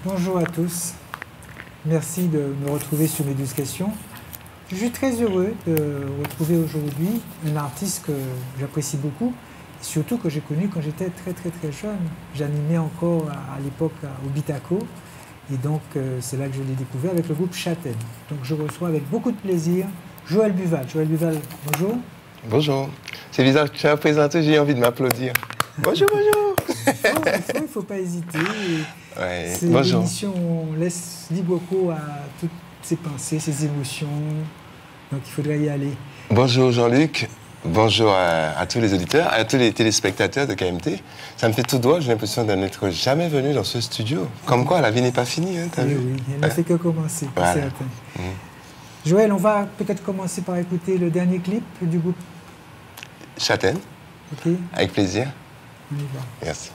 Bonjour à tous. Merci de me retrouver sur Méduse Questions. Je suis très heureux de retrouver aujourd'hui un artiste que j'apprécie beaucoup, et surtout que j'ai connu quand j'étais très jeune. J'animais encore à l'époque au Bitaco, et donc c'est là que je l'ai découvert avec le groupe Châtaigne. Donc je reçois avec beaucoup de plaisir Joël Buval. Joël Buval, bonjour. Bonjour. C'est bizarre que tu as présenté, j'ai envie de m'applaudir. Bonjour, bonjour. Il ne faut pas hésiter. Ouais, C'est bonjour. l'émission où on laisse libre cours à toutes ses pensées, ses émotions. Donc il faudrait y aller. Bonjour Jean-Luc. Bonjour à tous les auditeurs, à tous les téléspectateurs de KMT. Ça me fait tout droit, j'ai l'impression de n'être jamais venu dans ce studio. Comme quoi, la vie n'est pas finie, hein, t'as vu? Oui, elle ne fait que commencer, pour Voilà. certains. Joël, on va peut-être commencer par écouter le dernier clip du groupe. Châtaigne, Ok, avec plaisir. on y va. Merci.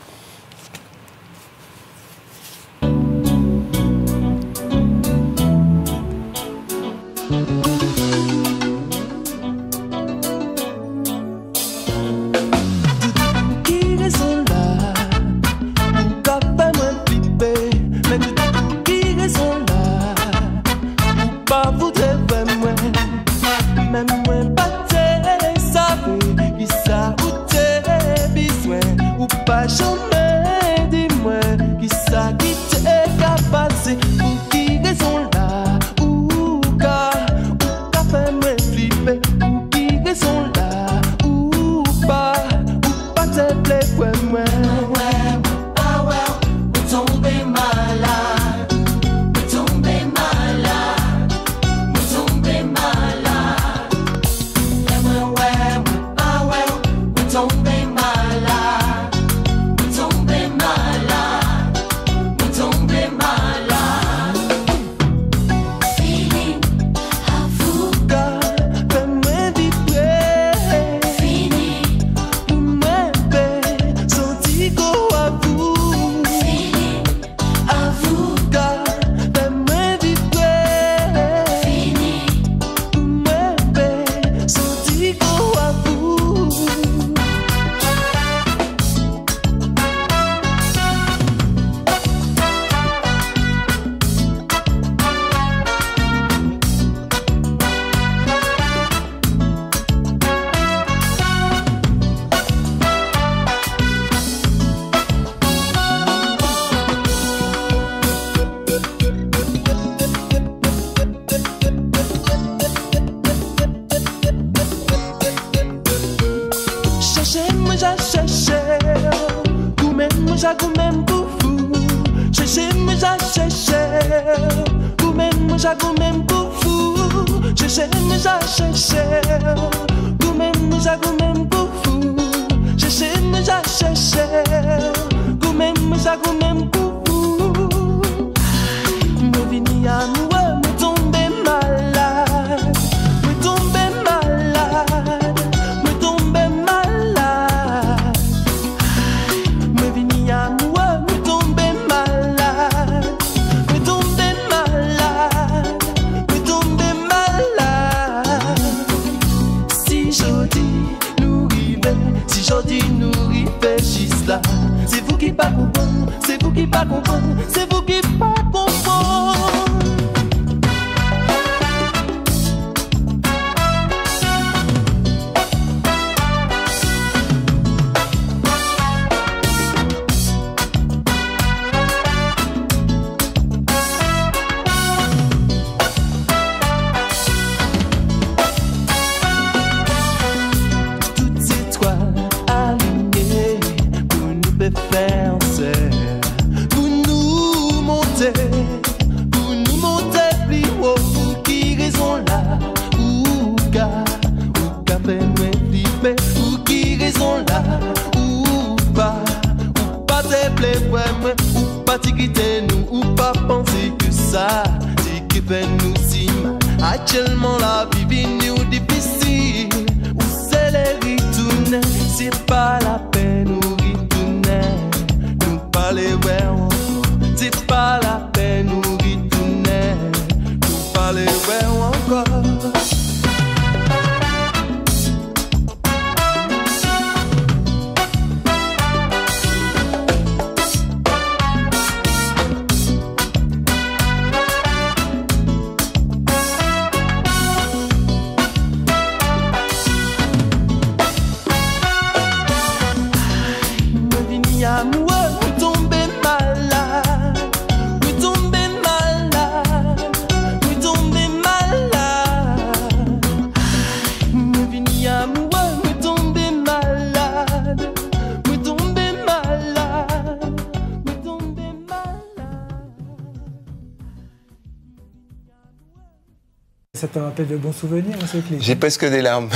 ça te rappelle de bons souvenirs, ce clip? J'ai presque des larmes.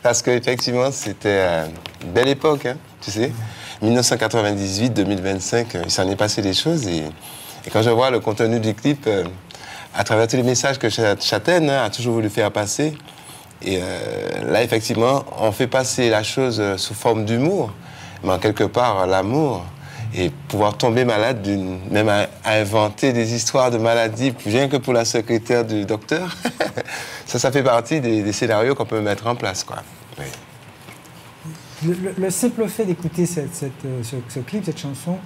Parce qu'effectivement, c'était une belle époque, hein, tu sais. 1998-2025, il s'en est passé des choses. Et quand je vois le contenu du clip, à travers tous les messages que Châtaigne a toujours voulu faire passer, et là, effectivement, on fait passer la chose sous forme d'humour, mais en quelque part, l'amour. Et pouvoir tomber malade, même à inventer des histoires de maladies, rien que pour la secrétaire du docteur, ça fait partie des scénarios qu'on peut mettre en place, quoi. Oui. Le simple fait d'écouter ce clip, cette chanson,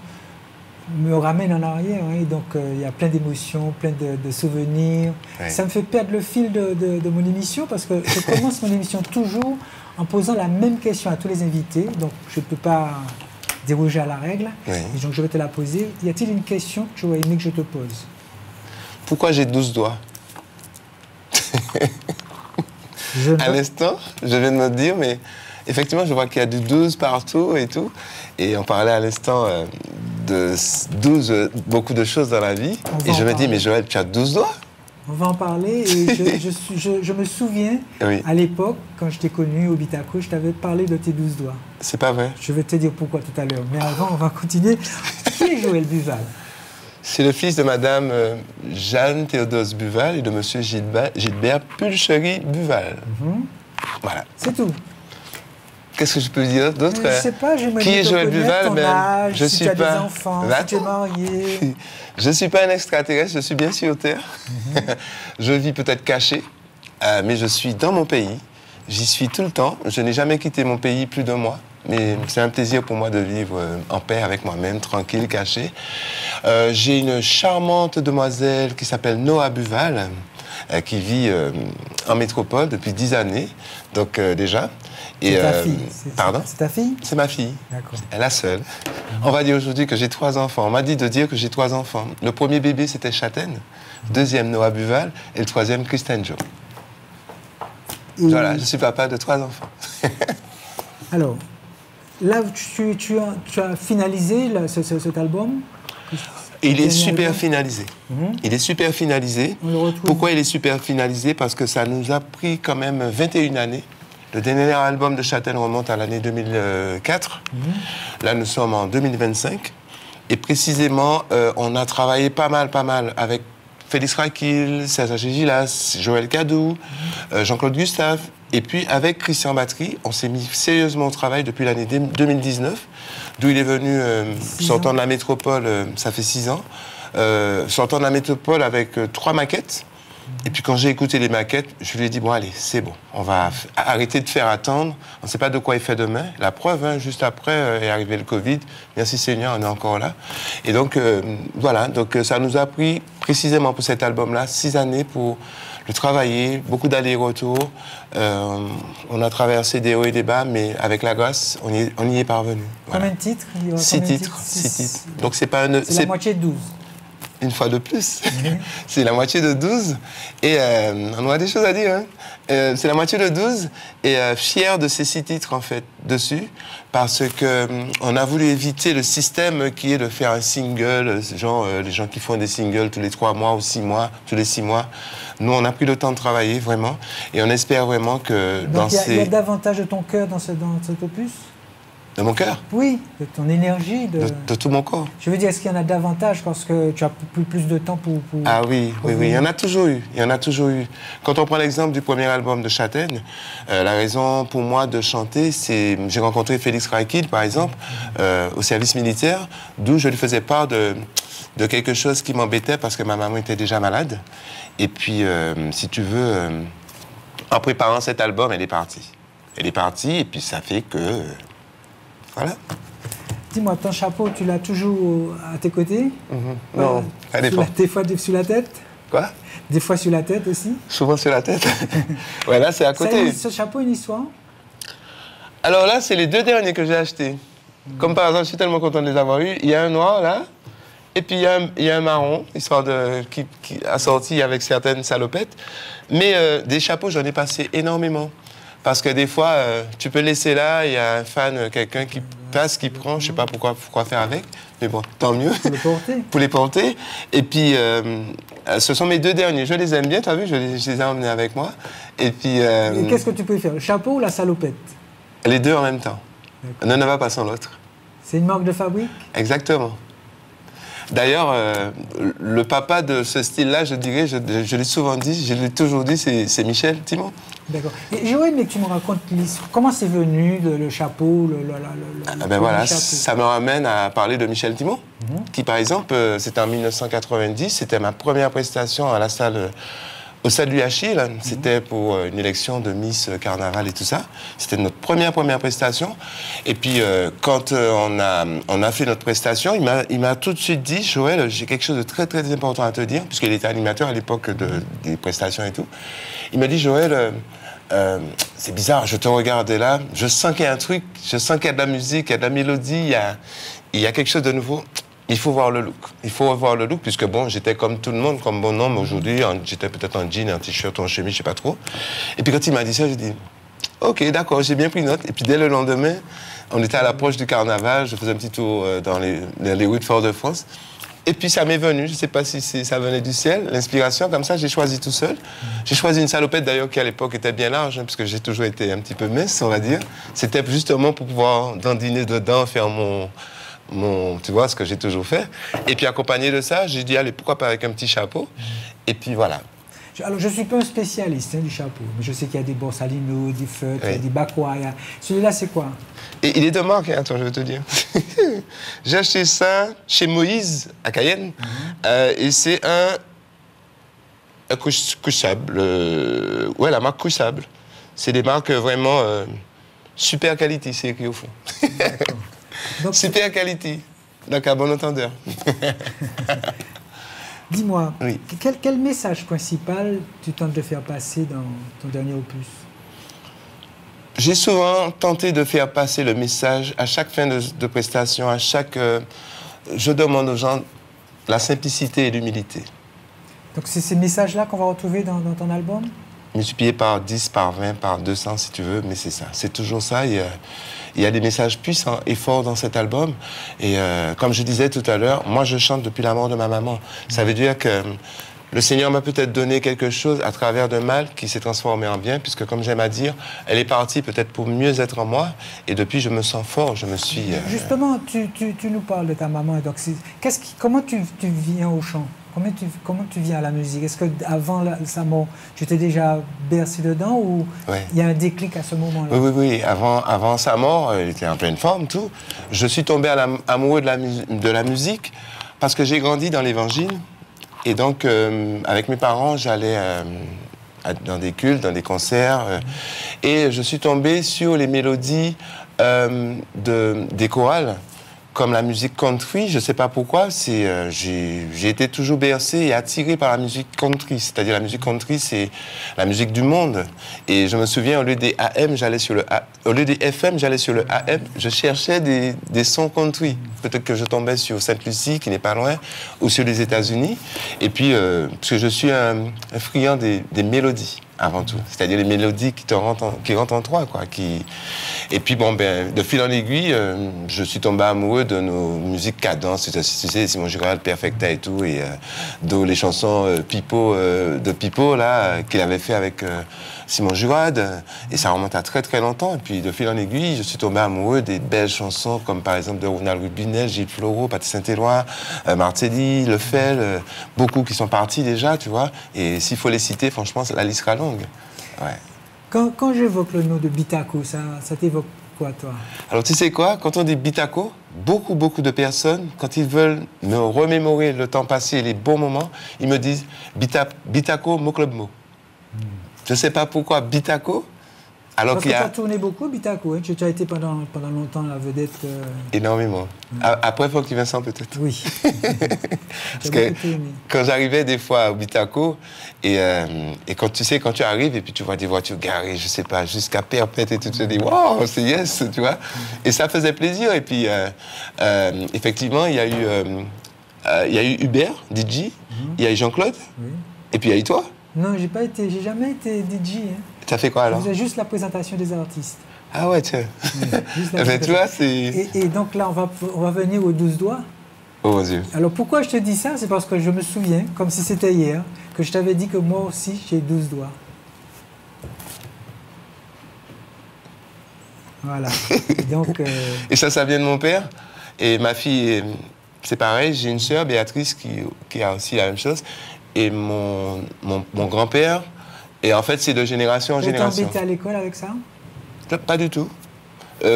me ramène en arrière. Hein, et donc, il y a plein d'émotions, plein de souvenirs. Oui. Ça me fait perdre le fil de mon émission parce que je commence mon émission toujours en posant la même question à tous les invités. Donc, je ne peux pas déroger à la règle. Oui. Et donc, je vais te la poser. Y a-t-il une question que tu aurais aimé que je te pose? Pourquoi j'ai 12 doigts? À l'instant, je viens de me dire, mais effectivement, je vois qu'il y a du 12 partout et tout. Et on parlait à l'instant de 12, beaucoup de choses dans la vie. Et je me dis, mais Joël, tu as 12 doigts? On va en parler. Et je me souviens, oui. À l'époque, quand je t'ai connu au Bitaco, je t'avais parlé de tes 12 doigts. C'est pas vrai? Je vais te dire pourquoi tout à l'heure. Mais avant, on va continuer. Qui est Joël Buval? C'est le fils de Madame Jeanne Théodose Buval et de Monsieur Gilbert Pulcherie Buval. Voilà. C'est tout. Qu'est-ce que je peux dire d'autre? Je sais pas, qui est Joël Buval? Je suis pas. Des enfants, si tu es marié. Je ne suis pas un extraterrestre, je suis bien sur Terre. Je vis peut-être caché, mais je suis dans mon pays. J'y suis tout le temps. Je n'ai jamais quitté mon pays plus d'un mois. Mais c'est un plaisir pour moi de vivre en paix avec moi-même, tranquille, caché. J'ai une charmante demoiselle qui s'appelle Noah Buval, qui vit en métropole depuis 10 années, donc déjà. C'est ta fille? Pardon? C'est ta fille? C'est ma fille. D'accord. Elle est la seule. On va dire aujourd'hui que j'ai 3 enfants. On m'a dit de dire que j'ai 3 enfants. Le premier bébé, c'était Châtaigne. Deuxième, Noah Buval. Et le troisième, Christian Joe. Voilà, je suis papa de 3 enfants. Alors, là, tu as finalisé cet album? Il est super finalisé. Il est super finalisé. Pourquoi il est super finalisé? Parce que ça nous a pris quand même 21 années. Le dernier album de Châtaigne remonte à l'année 2004. Là, nous sommes en 2025. Et précisément, on a travaillé pas mal avec Félix Raquil, Serge Gilas, Joël Cadou, Jean-Claude Gustave. Et puis, avec Christian Battery, on s'est mis sérieusement au travail depuis l'année 2019, d'où il est venu, sortant de la métropole, ça fait 6 ans, sortant de la métropole avec 3 maquettes. Et puis quand j'ai écouté les maquettes, je lui ai dit, bon allez, c'est bon, on va arrêter de faire attendre, on ne sait pas de quoi il fait demain. La preuve, hein, juste après est arrivé le Covid, merci Seigneur, on est encore là. Et donc voilà, donc ça nous a pris précisément pour cet album-là 6 années pour le travailler, beaucoup d'allers-retours. On a traversé des hauts et des bas, mais avec la grâce, on y est parvenu. Voilà. Combien de titres? 6 titres. 6 titres. Donc c'est pas c'est la moitié de 12. Une fois de plus. C'est la moitié de 12. Et on aura des choses à dire. Hein. C'est la moitié de 12. Et fier de ces 6 titres, en fait, dessus. Parce qu'on a voulu éviter le système qui est de faire un single. Genre, les gens qui font des singles tous les 3 mois ou 6 mois, tous les 6 mois. Nous, on a pris le temps de travailler, vraiment. Et on espère vraiment que donc, il y a davantage de ton cœur dans cet opus? De mon cœur? Oui, de ton énergie. De tout mon corps. Je veux dire, est-ce qu'il y en a davantage parce que tu as plus de temps pour Ah oui, il y en a toujours eu. Il y en a toujours eu. Quand on prend l'exemple du premier album de Châtaigne, la raison pour moi de chanter, c'est... J'ai rencontré Félix Raquil, par exemple, au service militaire, d'où je lui faisais part de quelque chose qui m'embêtait parce que ma maman était déjà malade. Et puis, si tu veux, en préparant cet album, elle est partie. Elle est partie, et puis ça fait que... Voilà. Dis-moi, ton chapeau, tu l'as toujours à tes côtés? Non, ça dépend. Des fois sur la tête? Quoi? Des fois sur la tête aussi? Souvent sur la tête. Ouais, là, c'est à côté. Ce chapeau, une histoire? Alors là, c'est les 2 derniers que j'ai achetés. Comme par exemple, je suis tellement content de les avoir eus. Il y a un noir, là, et puis il y a un marron, histoire qui assorti avec certaines salopettes. Mais des chapeaux, j'en ai passé énormément. Parce que des fois, tu peux laisser là, il y a un fan, quelqu'un qui passe, qu'il prend, je sais pas pourquoi faire avec, mais bon, tant mieux. Pour les porter. Pour les porter. Et puis, ce sont mes 2 derniers. Je les aime bien, tu as vu, je les ai emmenés avec moi. Et puis... Et qu'est-ce que tu préfères, le chapeau ou la salopette? Les 2 en même temps. L'un ne va pas sans l'autre. C'est une marque de fabrique? Exactement. D'ailleurs, le papa de ce style-là, je dirais, je l'ai souvent dit, je l'ai toujours dit, c'est Michel Timon. D'accord. Et j'aurais aimé que tu me racontes l'histoire. Comment c'est venu, le chapeau, ben voilà, ça me ramène à parler de Michel Timon, qui, par exemple, c'était en 1990, c'était ma première prestation à la salle... Au stade du Achille, c'était pour une élection de Miss Carnaval et tout ça. C'était notre première prestation. Et puis, quand on a fait notre prestation, il m'a tout de suite dit, Joël, j'ai quelque chose de très, très important à te dire, puisqu'il était animateur à l'époque des prestations et tout. Il m'a dit, Joël, c'est bizarre, je te regardais là, je sens qu'il y a un truc, je sens qu'il y a de la musique, il y a de la mélodie, il y a quelque chose de nouveau. Il faut voir le look. Il faut voir le look, puisque bon, j'étais comme tout le monde, comme bon homme aujourd'hui. J'étais peut-être en jean, en t-shirt, en chemise, je sais pas trop. Et puis quand il m'a dit ça, j'ai dit, OK, d'accord, j'ai bien pris note. Et puis dès le lendemain, on était à l'approche du carnaval. Je faisais un petit tour dans les rues de Fort-de-France. Et puis ça m'est venu, je ne sais pas si ça venait du ciel, l'inspiration, comme ça, j'ai choisi tout seul. J'ai choisi une salopette d'ailleurs qui à l'époque était bien large, parce que j'ai toujours été un petit peu mince, on va dire. C'était justement pour pouvoir dandiner dedans, faire tu vois, ce que j'ai toujours fait. Et puis accompagné de ça, j'ai dit, allez, pourquoi pas avec un petit chapeau. Et puis voilà. Alors, je ne suis pas un spécialiste du chapeau, mais je sais qu'il y a des Borsalino, des feutres, des Bakwaya. Celui-là, c'est quoi? Et il est de marque, hein, attends, je vais te dire. J'ai acheté ça chez Moïse, à Cayenne. Et c'est un couchable. Ouais, la marque couchable. C'est des marques vraiment super qualité, c'est écrit au fond. Donc, super qualité, donc à bon entendeur. Dis-moi, oui. Quel message principal tu tentes de faire passer dans ton dernier opus? J'ai souvent tenté de faire passer le message à chaque fin de prestation, à chaque... je demande aux gens la simplicité et l'humilité. Donc c'est ces messages-là qu'on va retrouver dans ton album? Multiplié par 10, par 20, par 200 si tu veux, mais c'est ça. C'est toujours ça. Il y a des messages puissants et forts dans cet album. Et comme je disais tout à l'heure, moi je chante depuis la mort de ma maman. Ça veut dire que le Seigneur m'a peut-être donné quelque chose à travers de mal qui s'est transformé en bien, puisque comme j'aime à dire, elle est partie peut-être pour mieux être en moi. Et depuis, je me sens fort, je me suis... Justement, tu nous parles de ta maman. Donc comment tu viens au chant? Comment tu viens à la musique? Est-ce qu'avant sa mort, tu t'es déjà bercé dedans ou il y a un déclic à ce moment-là? Oui. Avant sa mort, elle était en pleine forme, tout. Je suis tombé amoureux de la musique parce que j'ai grandi dans l'Évangile. Et donc, avec mes parents, j'allais dans des cultes, dans des concerts. Et je suis tombé sur les mélodies des chorales. Comme la musique country, je ne sais pas pourquoi, j'ai été toujours bercé et attiré par la musique country. C'est-à-dire la musique country, c'est la musique du monde. Et je me souviens, au lieu des AM, j'allais sur au lieu des FM, j'allais sur le AM. Je cherchais des sons country. Peut-être que je tombais sur Sainte-Lucie, qui n'est pas loin, ou sur les États-Unis. Et puis, parce que je suis un friand des mélodies. Avant tout, c'est-à-dire les mélodies qui rentrent en toi, quoi. Et puis bon, de fil en aiguille, je suis tombé amoureux de nos musiques cadences, tu sais, Simon Jurad, Perfecta et tout, et les chansons de Pipo là qu'il avait fait avec Simon Jurad, et ça remonte à très très longtemps. Et puis de fil en aiguille, je suis tombé amoureux des belles chansons comme par exemple de Ronald Rubinel, Gilles Floro, Paty Saint-Éloi, Martelly, Lefel, beaucoup qui sont partis déjà, tu vois. Et s'il faut les citer, franchement, la liste sera longue. Ouais. Quand j'évoque le nom de Bitako, ça t'évoque quoi, toi? Alors, tu sais quoi? Quand on dit Bitako, beaucoup de personnes, quand ils veulent me remémorer le temps passé et les bons moments, ils me disent Bitako, mon club mot. Je ne sais pas pourquoi Bitako. Alors parce que tu as tourné beaucoup, Bitako, hein? Tu as été pendant longtemps la vedette. Énormément. Après Funky Vincent, peut-être. Oui. Parce que quand j'arrivais des fois au Bitako, et quand tu arrives et puis tu vois des voitures garées, je sais pas, jusqu'à Perpète, et tu te dis, wow, c'est yes, tu vois. Et ça faisait plaisir. Et puis, effectivement, il y a eu Hubert, DJ, il y a eu Jean-Claude, et puis il y a eu toi. Non, j'ai jamais été DJ. Hein. Tu as fait quoi alors? Je faisais juste la présentation des artistes. Ah ouais, tiens. Mais tu vois, c'est... Et donc là, on va venir aux 12 doigts. Oh mon Dieu. Alors pourquoi je te dis ça? C'est parce que je me souviens, comme si c'était hier, que je t'avais dit que moi aussi, j'ai 12 doigts. Voilà. Et donc... Et ça vient de mon père. Et ma fille, c'est pareil, j'ai une sœur, Béatrice, qui a aussi la même chose. Et mon grand-père, et en fait, c'est de génération en génération. Tu à l'école avec ça? Pas du tout.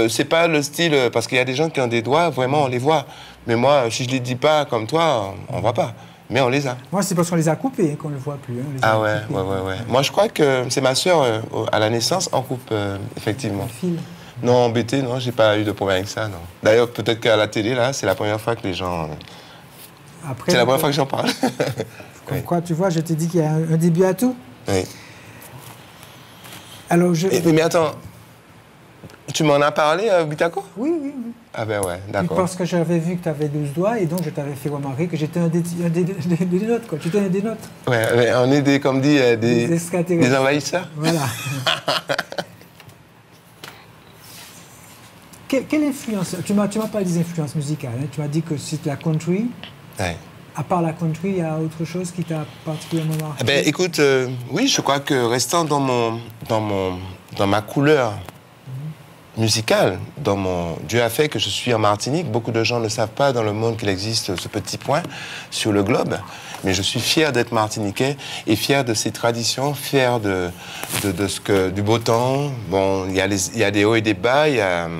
C'est pas le style, parce qu'il y a des gens qui ont des doigts, vraiment, on les voit. Mais moi, si je les dis pas comme toi, on voit pas. Mais on les a. Moi, c'est parce qu'on les a coupés qu'on ne le voit plus. Hein, ah ouais. Moi, je crois que c'est ma sœur, à la naissance, en coupe, effectivement. Non, embêté, non, j'ai pas eu de problème avec ça, non. D'ailleurs, peut-être qu'à la télé, là, c'est la première fois que les gens... C'est la première fois que j'en parle. Comme quoi, tu vois, je t'ai dit qu'il y a un début à tout. Oui. Alors, mais attends, tu m'en as parlé, Bitako? Oui. Ah ben ouais, d'accord. Parce que j'avais vu que tu avais 12 doigts et donc je t'avais fait remarquer que j'étais un des nôtres, quoi. Tu étais un des nôtres. Ouais, on est comme dit, des envahisseurs. Voilà. Quelle influence? Tu m'as parlé des influences musicales. Hein? Tu m'as dit que c'est la country. Ouais. À part la country, il y a autre chose qui t'a particulièrement marqué? Ben, écoute, oui, je crois que restant dans ma couleur musicale, Dieu a fait que je suis en Martinique. Beaucoup de gens ne savent pas dans le monde qu'il existe ce petit point sur le globe. Mais je suis fier d'être martiniquais et fier de ces traditions, fier du beau temps. Bon, il y a des hauts et des bas,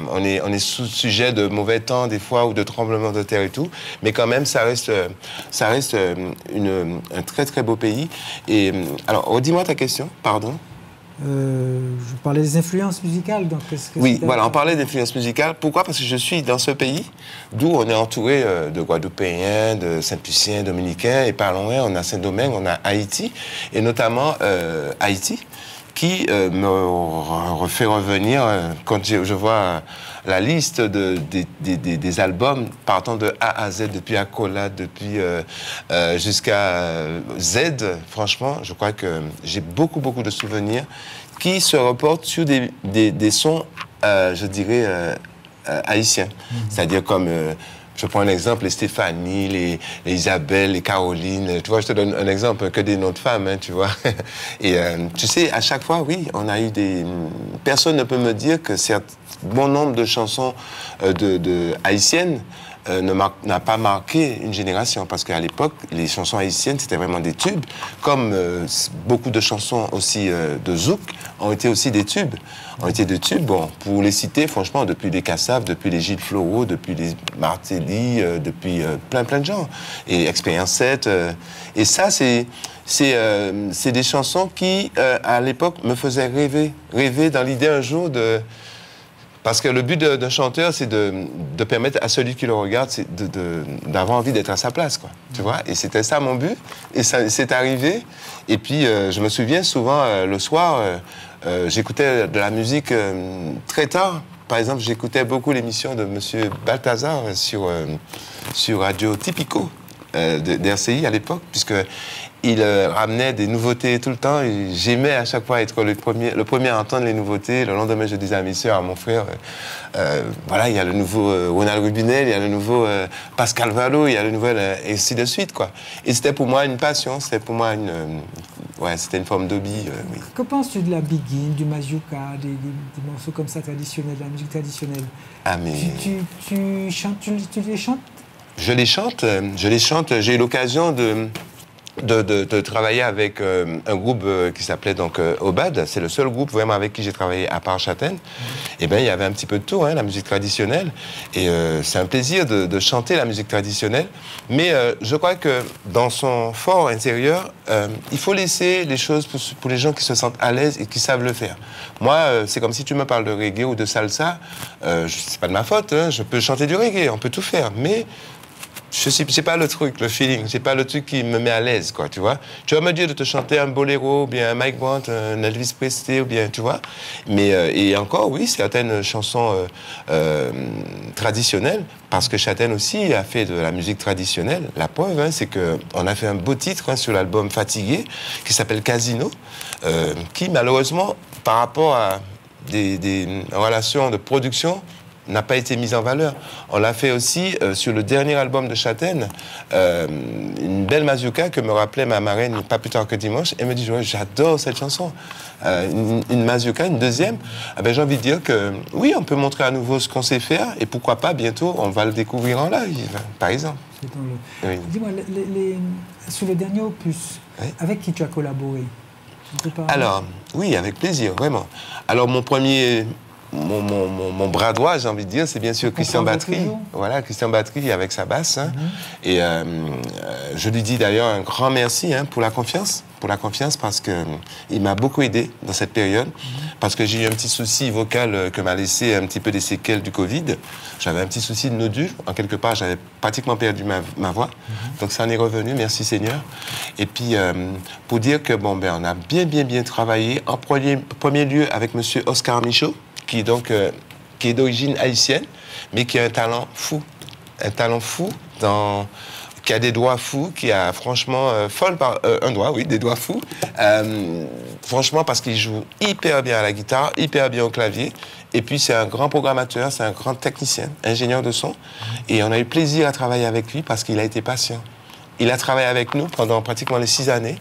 on est sous sujet de mauvais temps des fois ou de tremblements de terre et tout, mais quand même ça reste un très très beau pays. Et alors, redis-moi ta question, pardon. Je parlais des influences musicales. Donc oui, voilà, on parlait d'influences musicales. Pourquoi? Parce que je suis dans ce pays d'où on est entouré de Guadeloupéens, de Saint-Luciens, Dominicains, et pas loin, on a Saint-Domingue, on a Haïti, et notamment Haïti, qui me fait revenir, quand je vois la liste des albums partant de A à Z, depuis Acola, depuis jusqu'à Z, franchement, je crois que j'ai beaucoup de souvenirs qui se reportent sur des sons, je dirais, haïtiens. C'est-à-dire comme... je prends un exemple, les Stéphanie, les Isabelle, les Caroline. Tu vois, je te donne un exemple, que des noms de femmes, hein, tu vois. Et tu sais, à chaque fois, oui, on a eu des... Personne ne peut me dire que bon nombre de chansons haïtiennes n'a pas marqué une génération. Parce qu'à l'époque, les chansons haïtiennes, c'était vraiment des tubes. Comme beaucoup de chansons aussi de zouk ont été aussi des tubes. Bon, pour les citer, franchement, depuis les Kassav, depuis les Gilles Floro, depuis les Martelly, depuis plein de gens. Et Expérience 7. Et ça, c'est des chansons qui, à l'époque, me faisaient rêver dans l'idée un jour de... Parce que le but d'un chanteur, c'est de permettre à celui qui le regarde d'avoir envie d'être à sa place, quoi. Tu vois? Et c'était ça mon but. Et ça c'est arrivé. Et puis, je me souviens souvent, le soir, j'écoutais de la musique très tard. Par exemple, j'écoutais beaucoup l'émission de M. Balthazar sur Radio Tipico d'RCI à l'époque, puisque il ramenait des nouveautés tout le temps et j'aimais à chaque fois être le premier à entendre les nouveautés. Le lendemain, je disais à mes soeurs, à mon frère, voilà, il y a le nouveau Ronald Rubinel, il y a le nouveau Pascal Valo, il y a le nouvel... et ainsi de suite, quoi. Et c'était pour moi une passion, c'était pour moi c'était une forme d'hobby, oui. Que penses-tu de la biguine, du mazurka, des morceaux comme ça traditionnels, de la musique traditionnelle? Ah, mais... Tu les chantes? Je les chante. J'ai eu l'occasion de travailler avec un groupe qui s'appelait donc Obad. C'est le seul groupe vraiment avec qui j'ai travaillé à part Châtaigne. Et bien, il y avait un petit peu de tout, hein, la musique traditionnelle. Et c'est un plaisir de chanter la musique traditionnelle. Mais je crois que dans son fort intérieur, il faut laisser les choses pour les gens qui se sentent à l'aise et qui savent le faire. Moi, c'est comme si tu me parles de reggae ou de salsa. C'est pas de ma faute, hein, je peux chanter du reggae, on peut tout faire. Mais... c'est pas le truc, le feeling, c'est pas le truc qui me met à l'aise, quoi, tu vois. Tu vas me dire de te chanter un boléro, ou bien un Mike Brandt, un Elvis Presley, ou bien, tu vois. Mais, et encore, oui, certaines chansons traditionnelles, parce que Châtaigne aussi a fait de la musique traditionnelle. La preuve, hein, c'est qu'on a fait un beau titre, hein, sur l'album Fatigué, qui s'appelle Casino, qui, malheureusement, par rapport des relations de production n'a pas été mise en valeur. On l'a fait aussi sur le dernier album de Châtaigne, une belle mazurka que me rappelait ma marraine pas plus tard que dimanche. Elle me dit, j'adore cette chanson. Une mazurka, une deuxième. Ah ben, j'ai envie de dire que oui, on peut montrer à nouveau ce qu'on sait faire et pourquoi pas, bientôt, on va le découvrir en live, par exemple. Oui. Dis-moi, sur le dernier opus, oui, avec qui tu as collaboré? Alors, oui, avec plaisir, vraiment. Alors, mon bras droit, j'ai envie de dire, c'est bien sûr Christian Battery. Voilà, Christian Battery avec sa basse. Hein. Et je lui dis d'ailleurs un grand merci pour la confiance. Parce qu'il m'a beaucoup aidé dans cette période. Parce que j'ai eu un petit souci vocal que m'a laissé un petit peu des séquelles du Covid. J'avais un petit souci de nodule. En quelque part, j'avais pratiquement perdu ma voix. Donc ça en est revenu, merci Seigneur. Et puis, pour dire que, bon, ben, on a bien travaillé. En premier lieu avec monsieur Oscar Michaud, qui est d'origine haïtienne, mais qui a un talent fou. Un talent fou qui a des doigts fous, qui a franchement un doigt, oui, des doigts fous. Franchement, parce qu'il joue hyper bien à la guitare, hyper bien au clavier. Et puis, c'est un grand programmateur, c'est un grand technicien, ingénieur de son. Et on a eu plaisir à travailler avec lui parce qu'il a été patient. Il a travaillé avec nous pendant pratiquement les 6 années.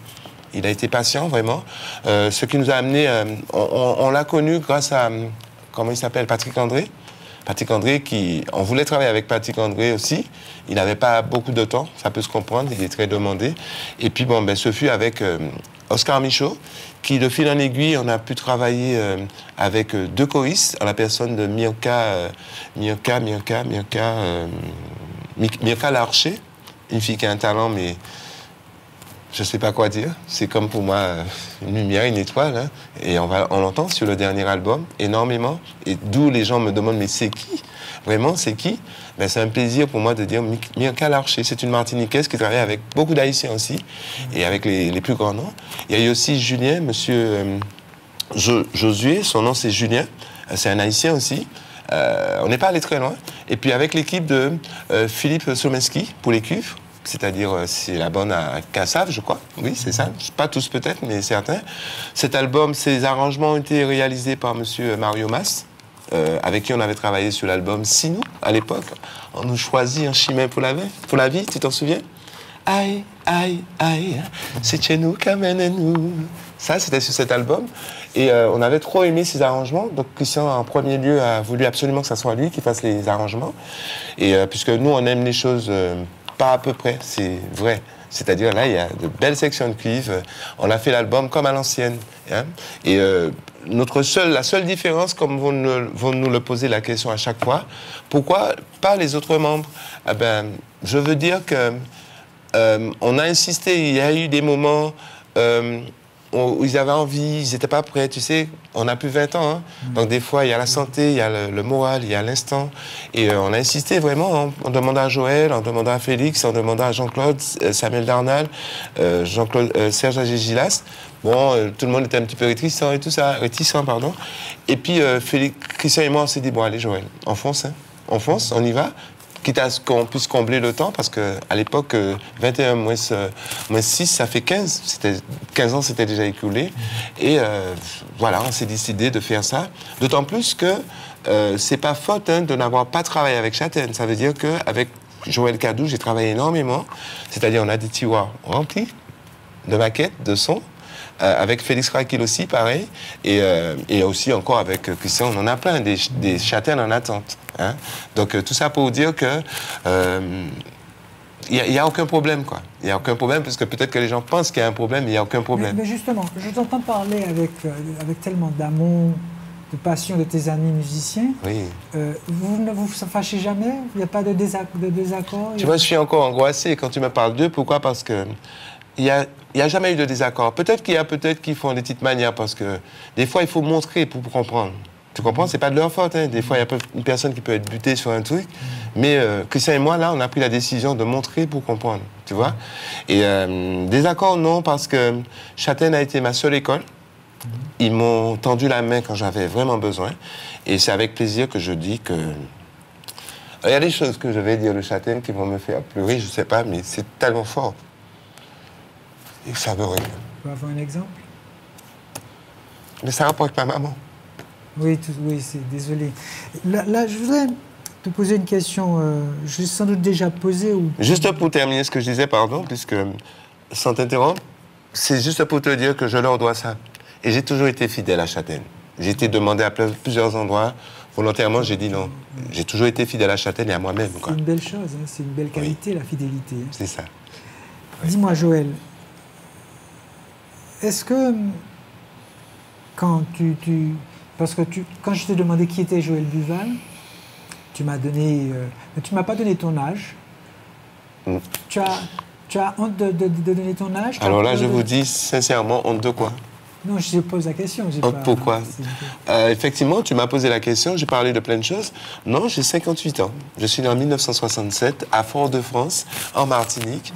Il a été patient, vraiment. Ce qui nous a amené... on l'a connu grâce à... Comment il s'appelle? Patrick André. Patrick André, on voulait travailler avec Patrick André aussi. Il n'avait pas beaucoup de temps, ça peut se comprendre, il est très demandé. Et puis, bon, ben, ce fut avec Oscar Michaud, qui, de fil en aiguille, on a pu travailler avec 2 choristes, en la personne de Mirka Larcher, une fille qui a un talent, mais je ne sais pas quoi dire. C'est comme pour moi une lumière, une étoile. Hein. Et on l'entend sur le dernier album, énormément. Et d'où les gens me demandent, mais c'est qui? Vraiment, c'est qui? Ben, c'est un plaisir pour moi de dire Mirka Larcher. C'est une Martiniquaise qui travaille avec beaucoup d'Haïtiens aussi, et avec les plus grands noms. Il y a eu aussi Julien, monsieur Josué, son nom c'est Julien. C'est un Haïtien aussi. On n'est pas allé très loin. Et puis avec l'équipe de Philippe Someski pour les cuivres. C'est-à-dire, c'est la bonne à Cassav, je crois. Oui, c'est ça. Pas tous peut-être, mais certains. Cet album, ces arrangements ont été réalisés par monsieur Mario Mas, avec qui on avait travaillé sur l'album Sinou, à l'époque. On nous choisit un chemin pour la vie, tu t'en souviens? Aïe, aïe, aïe, c'est chez nous qu'amène-nous. Ça, c'était sur cet album. Et on avait trop aimé ces arrangements. Donc, Christian, en premier lieu, a voulu absolument que ce soit lui qui fasse les arrangements. Et puisque nous, on aime les choses... pas à peu près, c'est vrai. C'est-à-dire, là, il y a de belles sections de cuivre. On a fait l'album comme à l'ancienne. Hein. Et la seule différence, comme vont nous le poser la question à chaque fois, pourquoi pas les autres membres? Eh ben, je veux dire que on a insisté, il y a eu des moments où ils avaient envie, ils n'étaient pas prêts, tu sais, on a plus 20 ans, hein. Donc des fois il y a la santé, il y a le moral, il y a l'instant, et on a insisté vraiment, hein. On demandait à Joël, on demandait à Félix, on demandait à Jean-Claude, Samuel Darnal, Serge Agé-Gilas. Bon, tout le monde était un petit peu réticent, pardon. Et puis Christian et moi on s'est dit, bon allez Joël, on fonce, hein. On fonce, on y va. Quitte à ce qu'on puisse combler le temps, parce qu'à l'époque, 21 moins 6, ça fait 15. 15 ans s'étaient déjà écoulés. Et voilà, on s'est décidé de faire ça. D'autant plus que c'est pas faute de n'avoir pas travaillé avec Châtaigne. Ça veut dire qu'avec Joël Cadou, j'ai travaillé énormément. C'est-à-dire, on a des tiroirs remplis de maquettes, de sons. Avec Félix Rakil aussi, pareil. Et aussi encore avec Christian, on en a plein, des Châtaignes en attente. Hein. Donc tout ça pour dire que il n'y a aucun problème, quoi. Il n'y a aucun problème, parce que peut-être que les gens pensent qu'il y a un problème, mais il n'y a aucun problème. Mais justement, je t'entends parler avec tellement d'amour, de passion de tes amis musiciens. Oui. Vous ne vous fâchez jamais? Il n'y a pas de désaccord? Tu vois, je suis encore angoissé quand tu me parles d'eux. Pourquoi? Parce que il n'y a jamais eu de désaccord. Peut-être qu'ils font des petites manières, parce que des fois, il faut montrer pour comprendre. Tu comprends? C'est pas de leur faute. Hein. Des fois, il y a une personne qui peut être butée sur un truc. Mais Christian et moi, là, on a pris la décision de montrer pour comprendre. Tu vois? Et désaccord, non, parce que Châtaigne a été ma seule école. Ils m'ont tendu la main quand j'avais vraiment besoin. Et c'est avec plaisir que je dis que... Il y a des choses que je vais dire de Châtaigne qui vont me faire pleurer, je sais pas, mais c'est tellement fort. Et ça veut rien. Tu peux avoir un exemple? Mais ça rapporte avec ma maman. Oui, oui, désolé. Là, je voudrais te poser une question. Je l'ai sans doute déjà posée. Juste pour terminer ce que je disais, pardon, puisque, sans t'interrompre, c'est juste pour te dire que je leur dois ça. Et j'ai toujours été fidèle à Châtaigne. J'ai été demandé à plusieurs endroits. Volontairement, j'ai dit non. J'ai toujours été fidèle à Châtaigne et à moi-même. C'est une belle chose, hein. C'est une belle qualité, la fidélité. Hein. C'est ça. Dis-moi, Joël, est-ce que quand parce que quand je t'ai demandé qui était Joël Duval, tu m'as donné... tu m'as pas donné ton âge. Tu as honte de donner ton âge? Alors là, je vous dis sincèrement, honte de quoi? Non, je te pose la question. Pourquoi? Effectivement, tu m'as posé la question, j'ai parlé de plein de choses. Non, j'ai 58 ans. Je suis né en 1967 à Fort-de-France, en Martinique.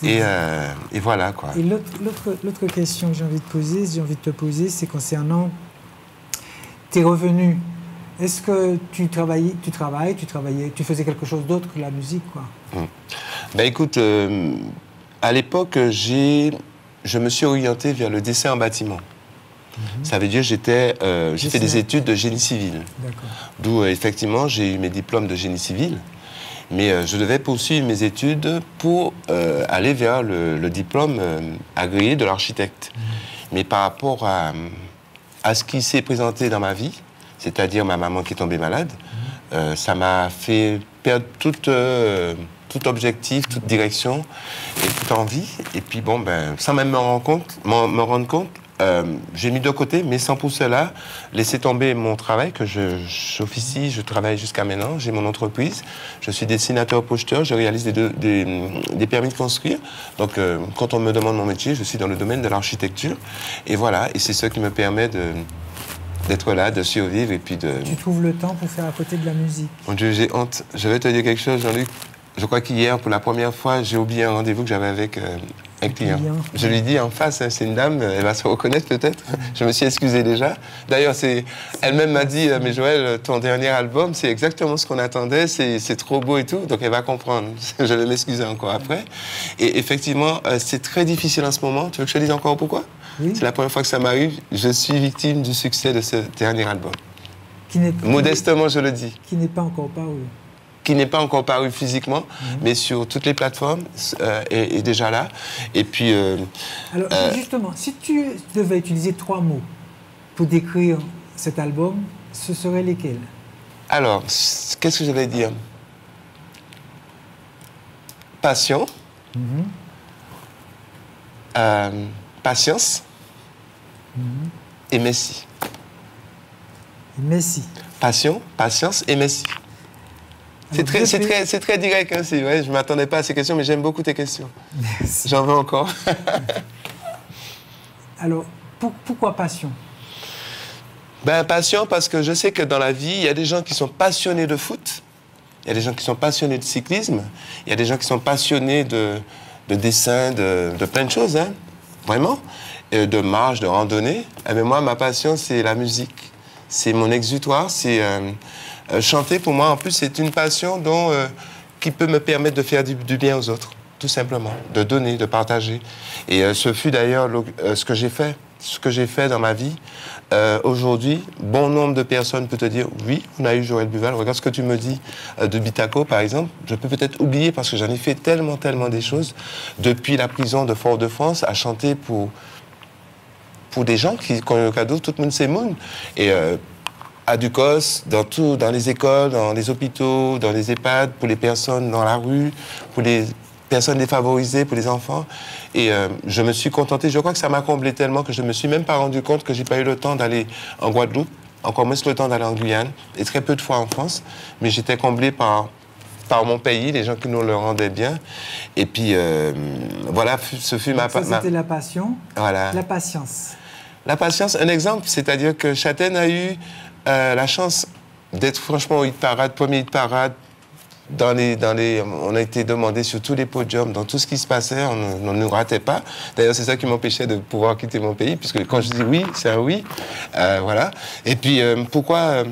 Voilà, et voilà, quoi. Et l'autre question que j'ai envie de te poser, c'est concernant tes revenus. Est-ce que tu faisais quelque chose d'autre que la musique, quoi? Ben écoute, à l'époque, je me suis orienté vers le dessin en bâtiment. Ça veut dire que j'ai fait des études de génie civil. D'où, effectivement, j'ai eu mes diplômes de génie civil. Mais je devais poursuivre mes études pour aller vers le diplôme agréé de l'architecte. Mais par rapport à ce qui s'est présenté dans ma vie, c'est-à-dire ma maman qui est tombée malade, ça m'a fait perdre tout objectif, toute direction et toute envie. Et puis, bon, sans même me rendre compte, j'ai mis de côté, mais sans pour cela laisser tomber mon travail, que j'officie, je travaille jusqu'à maintenant, j'ai mon entreprise, je suis dessinateur-projeteur, je réalise des permis de construire. Donc, quand on me demande mon métier, je suis dans le domaine de l'architecture. Et voilà, et c'est ce qui me permet d'être là, de survivre et puis de... Tu trouves le temps pour faire à côté de la musique? Mon Dieu, j'ai honte. Je vais te dire quelque chose, Jean-Luc. Je crois qu'hier, pour la première fois, j'ai oublié un rendez-vous que j'avais avec un client. Je lui dis en face, hein, c'est une dame, elle va se reconnaître peut-être. Je me suis excusé déjà. D'ailleurs, elle-même m'a dit, mais Joël, ton dernier album, c'est exactement ce qu'on attendait, c'est trop beau et tout, donc elle va comprendre. Je vais m'excuser encore après. Et effectivement, c'est très difficile en ce moment. Tu veux que je te dise encore pourquoi? Oui. C'est la première fois que ça m'arrive. Je suis victime du succès de ce dernier album. Modestement, je le dis. Qui n'est pas encore paru. Qui n'est pas encore paru physiquement, mais sur toutes les plateformes, est déjà là. Et puis... Alors, justement, si tu devais utiliser 3 mots pour décrire cet album, ce seraient lesquels? Alors, qu'est-ce que je vais dire? Passion. Patience. Et Messi. Messi. Passion, patience et Messi. C'est très direct, hein, ouais, je ne m'attendais pas à ces questions, mais j'aime beaucoup tes questions. Merci. J'en veux encore. Alors, pourquoi passion? Passion parce que je sais que dans la vie, il y a des gens qui sont passionnés de foot, il y a des gens qui sont passionnés de cyclisme, il y a des gens qui sont passionnés de dessin, de plein de choses, hein, vraiment, de marche, de randonnée. Mais moi, ma passion, c'est la musique. C'est mon exutoire, c'est... chanter, pour moi, en plus, c'est une passion qui peut me permettre de faire du bien aux autres, tout simplement, de donner, de partager. Et ce fut d'ailleurs ce que j'ai fait dans ma vie. Aujourd'hui, bon nombre de personnes peuvent te dire, oui, on a eu Joël Duval, regarde ce que tu me dis de Bitaco, par exemple. Je peux peut-être oublier parce que j'en ai fait tellement des choses, depuis la prison de Fort-de-France, à chanter pour des gens qui ont eu le cadeau, tout le monde s'émoune. Et à Ducos, dans les écoles, dans les hôpitaux, dans les EHPAD, pour les personnes dans la rue, pour les personnes défavorisées, pour les enfants. Et je me suis contenté, je crois que ça m'a comblé tellement que je ne me suis même pas rendu compte que je n'ai pas eu le temps d'aller en Guadeloupe, encore moins le temps d'aller en Guyane, et très peu de fois en France. Mais j'étais comblé par mon pays, les gens qui nous le rendaient bien. Et puis, voilà, ce fut ma... C'était la passion, voilà. La patience. La patience, un exemple, c'est-à-dire que Châtaigne a eu la chance d'être franchement au hit parade, premier hit parade. On a été demandé sur tous les podiums, dans tout ce qui se passait, on ne nous ratait pas. D'ailleurs, c'est ça qui m'empêchait de pouvoir quitter mon pays, puisque quand je dis oui, c'est un oui. Voilà. Et puis, pourquoi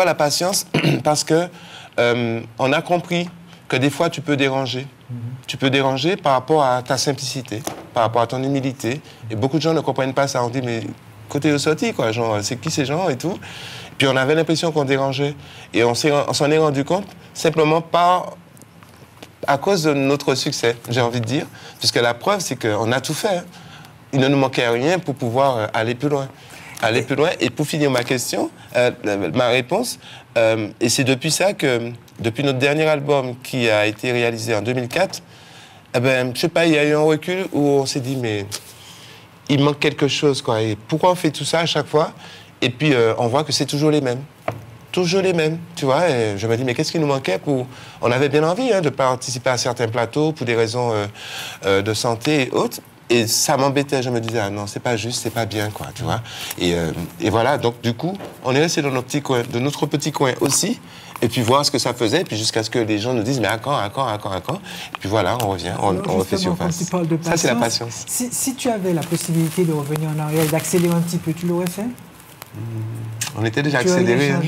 la patience? Parce que on a compris que des fois, tu peux déranger. Tu peux déranger par rapport à ta simplicité, par rapport à ton humilité. Et beaucoup de gens ne comprennent pas ça. On dit, mais côté de sortie, quoi. Genre, c'est qui ces gens et tout. Puis on avait l'impression qu'on dérangeait. Et on s'en est rendu compte simplement à cause de notre succès, j'ai envie de dire. Puisque la preuve, c'est qu'on a tout fait. Hein. Il ne nous manquait rien pour pouvoir aller plus loin. Aller plus loin. Et pour finir ma question, ma réponse, et c'est depuis ça que, depuis notre dernier album qui a été réalisé en 2004, eh ben, je sais pas, il y a eu un recul où on s'est dit, mais il manque quelque chose, quoi. Et pourquoi on fait tout ça à chaque fois? Et puis, on voit que c'est toujours les mêmes. Toujours les mêmes, tu vois. Et je me dis, mais qu'est-ce qui nous manquait pour... On avait bien envie de participer à certains plateaux pour des raisons de santé et autres. Et ça m'embêtait, je me disais, ah non, c'est pas juste, c'est pas bien, quoi, tu vois. Et voilà, donc du coup, on est resté dans notre petit coin aussi, et puis voir ce que ça faisait, et puis jusqu'à ce que les gens nous disent, mais à quand? Et puis voilà, on revient, on refait surface. Quand tu parles de patience, ça, c'est la patience. Si tu avais la possibilité de revenir en arrière et d'accélérer un petit peu, tu l'aurais fait? On était déjà accéléré. Hein.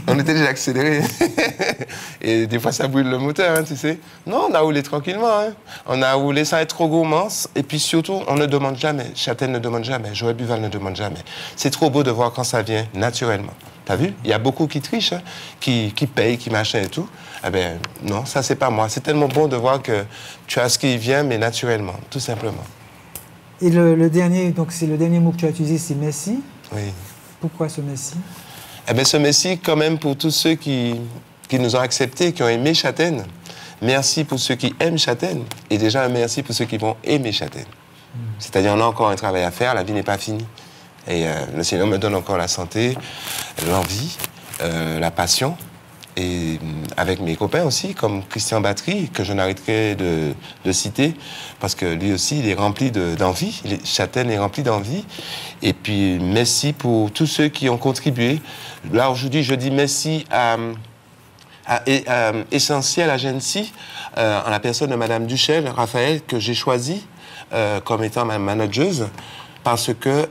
On était déjà accéléré. Et des fois, ça brûle le moteur, hein, tu sais. Non, on a roulé tranquillement. Hein. On a roulé sans être trop gourmand. Et puis surtout, on ne demande jamais. Châtel ne demande jamais. Joël Buval ne demande jamais. C'est trop beau de voir quand ça vient naturellement. T'as vu? Il y a beaucoup qui trichent, hein, qui payent, qui machin et tout. Eh bien, non, ça, c'est pas moi. C'est tellement bon de voir que tu as ce qui vient, mais naturellement, tout simplement. Et le dernier, donc c'est le dernier mot que tu as utilisé, c'est merci. Oui. Pourquoi ce Messie? Eh bien, ce Messie, quand même, pour tous ceux qui nous ont acceptés, qui ont aimé Châtaigne. Merci pour ceux qui aiment Châtaigne. Et déjà, un merci pour ceux qui vont aimer Châtaigne. C'est-à-dire, on a encore un travail à faire, la vie n'est pas finie. Et le Seigneur me donne encore la santé, l'envie, la passion. Et avec mes copains aussi, comme Christian Battery, que je n'arrêterai de citer, parce que lui aussi, il est rempli d'envie. Châtaigne est rempli d'envie. Et puis, merci pour tous ceux qui ont contribué. Là, aujourd'hui, je dis merci à Essentiel Agency, en la personne de Madame Duchel, Raphaël, que j'ai choisi comme étant ma manageuse, parce que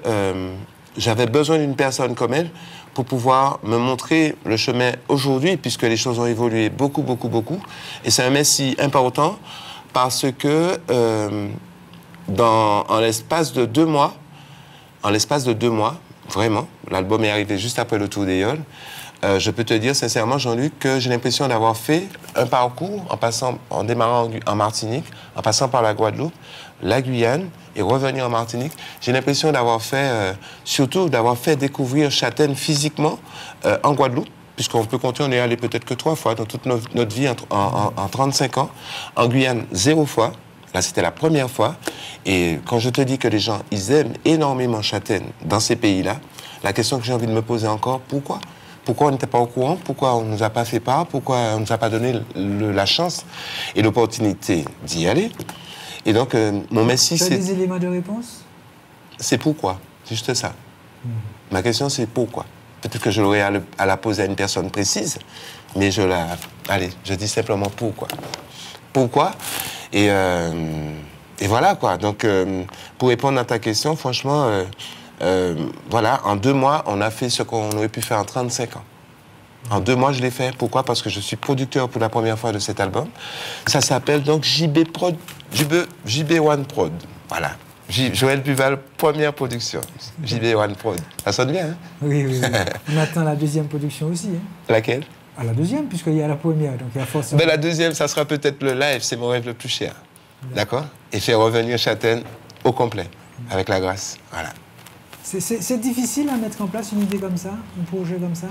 j'avais besoin d'une personne comme elle pour pouvoir me montrer le chemin aujourd'hui, puisque les choses ont évolué beaucoup, beaucoup, beaucoup. Et c'est un merci important parce que en l'espace de 2 mois, vraiment, l'album est arrivé juste après le Tour des Yoles, je peux te dire sincèrement, Jean-Luc, que j'ai l'impression d'avoir fait un parcours en démarrant en Martinique, en passant par la Guadeloupe, la Guyane et revenir en Martinique. J'ai l'impression d'avoir fait, surtout d'avoir fait découvrir Châtaigne physiquement en Guadeloupe, puisqu'on peut compter, on est allé peut-être que 3 fois dans toute notre vie en 35 ans. En Guyane, 0 fois. Là, c'était la première fois. Et quand je te dis que les gens, ils aiment énormément Châtaigne dans ces pays-là, la question que j'ai envie de me poser encore, pourquoi ? Pourquoi on n'était pas au courant? Pourquoi on ne nous a pas fait part? Pourquoi on ne nous a pas donné la chance et l'opportunité d'y aller? Et donc, mon messie, c'est... Tu as des éléments de réponse? C'est pourquoi. C'est juste ça. Ma question, c'est pourquoi. Peut-être que je l'aurais à la poser à une personne précise, mais allez, je dis simplement pourquoi. Pourquoi? Et voilà, quoi. Donc, pour répondre à ta question, franchement... voilà, en 2 mois, on a fait ce qu'on aurait pu faire en 35 ans. En 2 mois, je l'ai fait. Pourquoi? Parce que je suis producteur pour la première fois de cet album. Ça s'appelle donc JB One Prod. Voilà. Joël Buval, première production. JB One Prod. Ça sonne bien, hein? Oui, oui, oui. On attend la deuxième production aussi. Hein? Laquelle? À la deuxième, puisqu'il y a la première. Donc il y a forcément... Ben, la deuxième, ça sera peut-être le live. C'est mon rêve le plus cher. D'accord? Et faire revenir Châtaigne au complet, avec la grâce. Voilà. C'est difficile à mettre en place une idée comme ça, un projet comme ça?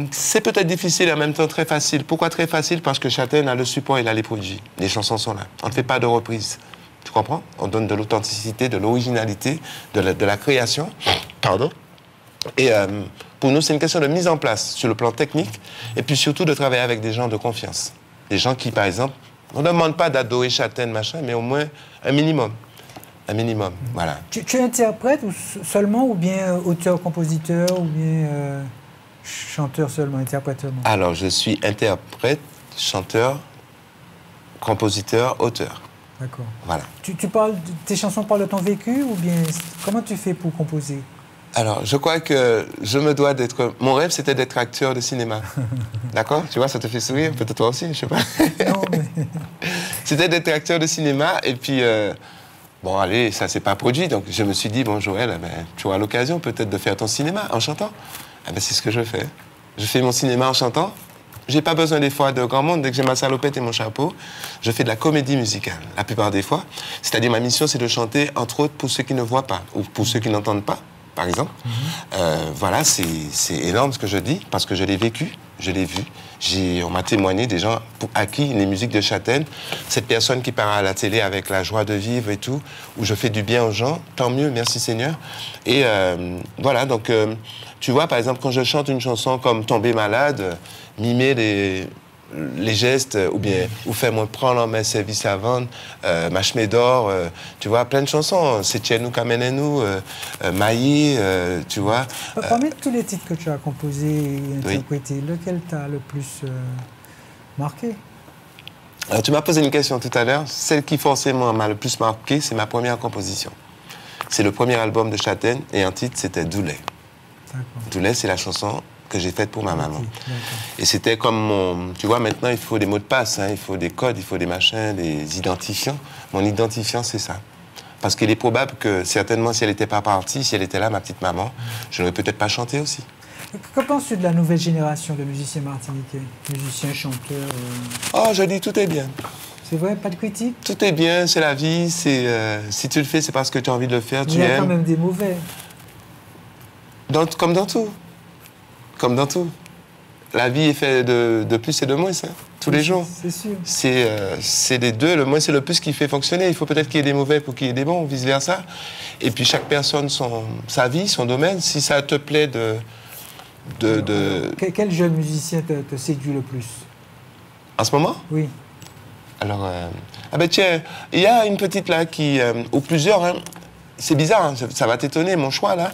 C'est peut-être difficile et en même temps très facile. Pourquoi très facile? Parce que Châtaigne a le support, il a les produits. Les chansons sont là. On ne fait pas de reprise. Tu comprends? On donne de l'authenticité, de l'originalité, de la création. Pardon. Et pour nous, c'est une question de mise en place sur le plan technique et puis surtout de travailler avec des gens de confiance. Des gens qui, par exemple, on ne demande pas d'adorer Châtaigne, machin, mais au moins un minimum. Un minimum, voilà. Tu interprètes seulement ou bien auteur-compositeur ou bien chanteur seulement, interprète seulement? Alors, je suis interprète, chanteur, compositeur, auteur. D'accord. Voilà. Tes chansons parlent de ton vécu ou bien comment tu fais pour composer? Alors, je crois que je me dois d'être... Mon rêve, c'était d'être acteur de cinéma. D'accord? Tu vois, ça te fait sourire? Peut-être toi aussi, je sais pas. Non, mais... C'était d'être acteur de cinéma et puis... Bon, allez, ça s'est pas produit. Donc, je me suis dit, bon, Joël, tu auras l'occasion peut-être de faire ton cinéma en chantant. C'est ce que je fais. Je fais mon cinéma en chantant. J'ai pas besoin des fois de grand monde. Dès que j'ai ma salopette et mon chapeau, je fais de la comédie musicale, la plupart des fois. C'est-à-dire, ma mission, c'est de chanter, entre autres, pour ceux qui ne voient pas, ou pour ceux qui n'entendent pas, par exemple. Voilà, c'est énorme ce que je dis, parce que je l'ai vécu, je l'ai vu. On m'a témoigné des gens à qui les musiques de Châtaigne, cette personne qui part à la télé avec la joie de vivre et tout, où je fais du bien aux gens, tant mieux, merci Seigneur. Et voilà, donc, tu vois, par exemple, quand je chante une chanson comme « Tomber malade », mimer les gestes, ou faire-moi prendre en main service à vendre, ma chemin d'or, tu vois, plein de chansons. C'est Tchenou Kamenenou, Maï, tu vois. Parmi tous les titres que tu as composés et interprétés, lequel t'a le plus marqué? Alors, tu m'as posé une question tout à l'heure. Celle qui forcément m'a le plus marqué, c'est ma première composition. C'est le premier album de Châtaigne et un titre, c'était Doulet. Doulet, c'est la chanson que j'ai faite pour ma maman. Et c'était comme mon... Tu vois, maintenant, il faut des mots de passe, hein, il faut des codes, il faut des machins, des identifiants. Mon identifiant, c'est ça. Parce qu'il est probable que, certainement, si elle n'était pas partie, si elle était là, ma petite maman, je n'aurais peut-être pas chanté aussi. Que penses-tu de la nouvelle génération de musiciens martiniquais, musiciens, chanteurs Oh, je dis tout est bien. C'est vrai, pas de critique? Tout est bien, c'est la vie, si tu le fais, c'est parce que tu as envie de le faire, tu aimes. Il y a quand même des mauvais. Comme dans tout. Comme dans tout. La vie est faite de plus et de moins, ça, tous les jours. C'est sûr. C'est les deux. Le moins, c'est le plus qui fait fonctionner. Il faut peut-être qu'il y ait des mauvais pour qu'il y ait des bons, vice-versa. Et puis, chaque personne, sa vie, son domaine. Si ça te plaît Quel jeune musicien te séduit le plus? En ce moment? Oui. Alors, tiens, il y a une petite là qui... ou plusieurs, hein. C'est bizarre, hein, ça va t'étonner, mon choix, là.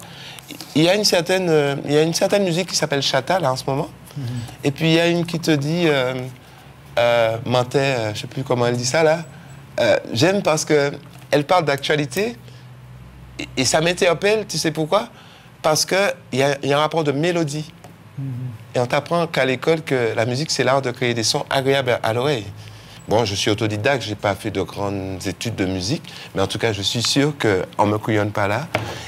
Il y a une certaine musique qui s'appelle Chata, là, en ce moment. Et puis, il y a une qui te dit... Mantais, je ne sais plus comment elle dit ça, là. J'aime parce qu'elle parle d'actualité et ça m'interpelle, tu sais pourquoi? Parce qu'il y a un rapport de mélodie. Et on t'apprend qu'à l'école que la musique, c'est l'art de créer des sons agréables à l'oreille. Bon, je suis autodidacte, je n'ai pas fait de grandes études de musique, mais en tout cas, je suis sûr qu'on ne me couillonne pas là.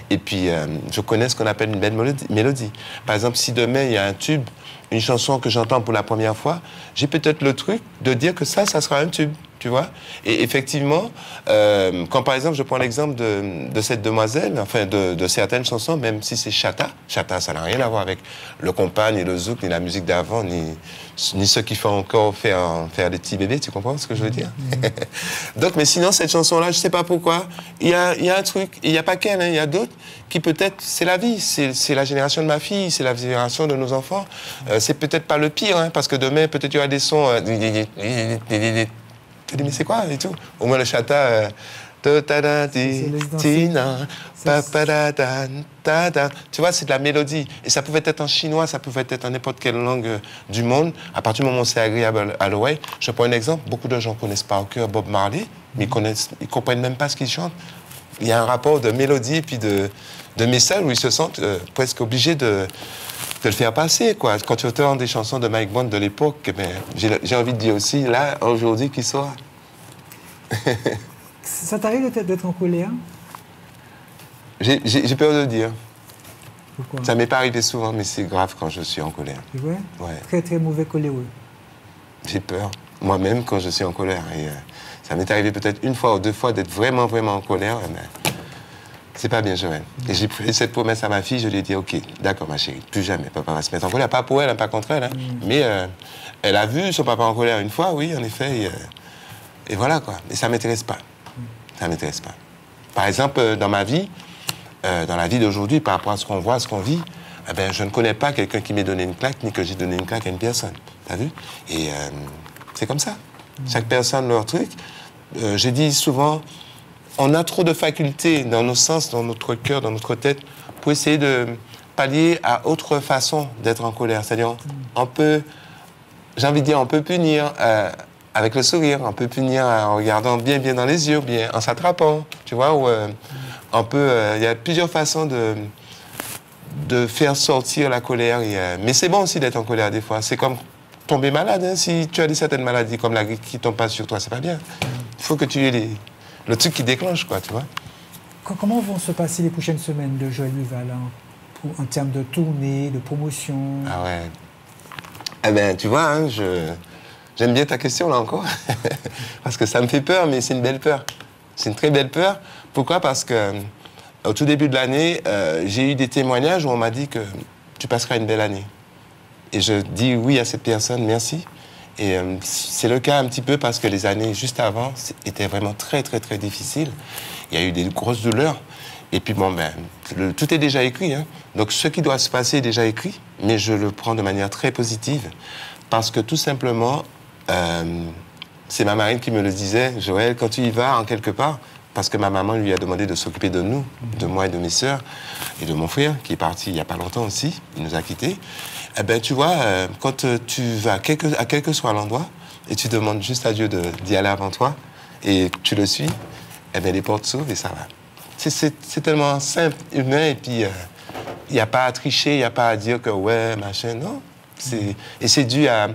Et puis, je connais ce qu'on appelle une belle mélodie. Par exemple, si demain, il y a un tube, une chanson que j'entends pour la première fois, j'ai peut-être le truc de dire que ça sera un tube, tu vois. Et effectivement, quand par exemple, je prends l'exemple de cette demoiselle, enfin de certaines chansons, même si c'est Chata, Chata, ça n'a rien à voir avec le compas, ni le zouk, ni la musique d'avant, ni ceux qui font encore faire des petits bébés, tu comprends ce que je veux dire? Donc, mais sinon, cette chanson-là, je ne sais pas pourquoi, il y a un truc, il n'y a pas qu'elle, hein, il y a d'autres qui peut-être, c'est la vie, c'est la génération de ma fille, c'est la génération de nos enfants. C'est peut-être pas le pire, hein, parce que demain, peut-être il y aura des sons... mais c'est quoi et tout? Au moins le Chata... Tu vois, c'est de la mélodie. Et ça pouvait être en chinois, ça pouvait être en n'importe quelle langue du monde. À partir du moment où c'est agréable à l'oreille. Je prends un exemple. Beaucoup de gens connaissent par cœur Bob Marley, mais ils comprennent même pas ce qu'il chante. Il y a un rapport de mélodie et puis de message où ils se sentent presque obligés de le faire passer, quoi. Quand tu entends des chansons de Mike Bond de l'époque, j'ai envie de dire aussi, là, aujourd'hui, qu'il soit. Ça t'arrive d'être en colère? J'ai peur de le dire. Pourquoi? Ça m'est pas arrivé souvent, mais c'est grave quand je suis en colère. C'est vrai? Ouais. Très, très mauvais coléreux. J'ai peur. Moi-même, quand je suis en colère. Et ça m'est arrivé peut-être une fois ou deux fois d'être vraiment, vraiment en colère. Mais c'est pas bien, Joël. Et j'ai fait cette promesse à ma fille, je lui ai dit, OK, d'accord, ma chérie, plus jamais papa va se mettre en colère. Pas pour elle, hein, pas contre elle. Hein. Mais elle a vu son papa en colère une fois, oui, en effet. Et voilà, quoi. Et ça m'intéresse pas. Ça m'intéresse pas. Par exemple, dans ma vie, dans la vie d'aujourd'hui, par rapport à ce qu'on voit, ce qu'on vit, je ne connais pas quelqu'un qui m'ait donné une claque, ni que j'ai donné une claque à une personne. T'as vu? Et c'est comme ça. Chaque personne leur truc. J'ai dit souvent, on a trop de facultés dans nos sens, dans notre cœur, dans notre tête, pour essayer de pallier à autre façon d'être en colère. C'est-à-dire, on peut, j'ai envie de dire, on peut punir avec le sourire, on peut punir en regardant bien dans les yeux, bien en s'attrapant, tu vois, ou on peut, il y a plusieurs façons de faire sortir la colère. Mais c'est bon aussi d'être en colère des fois. C'est comme tomber malade, hein. Si tu as certaines maladies comme la grippe qui ne tombent pas sur toi, c'est pas bien. Il faut que tu aies le truc qui déclenche, quoi, tu vois. Comment vont se passer les prochaines semaines de Joël Buval, hein, en termes de tournée, de promotion? Ah ouais. Eh bien, tu vois, hein, j'aime bien ta question, là, encore. Parce que ça me fait peur, mais c'est une belle peur. C'est une très belle peur. Pourquoi? Parce que au tout début de l'année, j'ai eu des témoignages où on m'a dit que tu passeras une belle année. Et je dis oui à cette personne, merci. Et c'est le cas un petit peu parce que les années juste avant étaient vraiment très, très, très difficiles. Il y a eu des grosses douleurs. Et puis, bon, ben, tout est déjà écrit, hein. Donc, ce qui doit se passer est déjà écrit, mais je le prends de manière très positive parce que, tout simplement, c'est ma marraine qui me le disait, Joël, quand tu y vas, en quelque part, parce que ma maman lui a demandé de s'occuper de nous, de moi et de mes sœurs, et de mon frère, qui est parti il n'y a pas longtemps aussi, il nous a quittés. Eh ben, tu vois, quand tu vas à quel que soit l'endroit, et tu demandes juste à Dieu d'y aller avant toi, et tu le suis, eh bien, les portes s'ouvrent et ça va. C'est tellement simple, humain, et puis il n'y a pas à tricher, il n'y a pas à dire que ouais, machin, non. Et c'est dû à